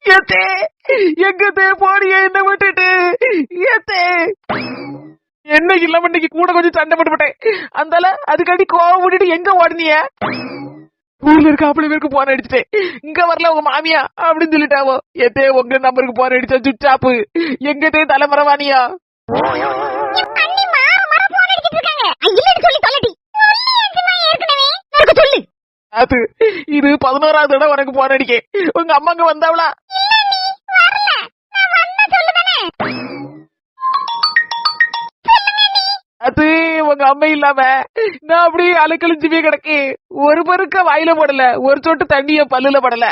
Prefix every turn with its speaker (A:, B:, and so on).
A: ஏத்தே எங்கத்தே போறிய என்ன விட்டுட்டு? ஏத்தே என்ன இல்லாம இன்னைக்கு கூட கொஞ்சம் சண்டை போட்டுட்டேன். அந்தால அதுக்காண்டி கோவம் விட்டுட்டு எங்க ஓடுனிய? ஊர்ல இருக்க அப்படி பேருக்கு போன் அடிச்சுட்டேன். இங்க வரல உங்க மாமியா அப்படின்னு சொல்லிட்டாவோ. ஏத்தே உங்க நம்பருக்கு போன் அடிச்சா சுச்சாப்பு. எங்கத்தே தலைமறைவானியா? அது இது 11வது தடவை உனக்கு போன் அடிக்க. உங்க அம்மாங்க வந்தாவளா? அது உங்க அம்மா இல்லாம நான் அப்படி அழுக்கழிஞ்சுவே கிடக்கு. ஒரு பருக்க வாயில படல, ஒரு சொட்டு தண்ணிய பல்லுல படல.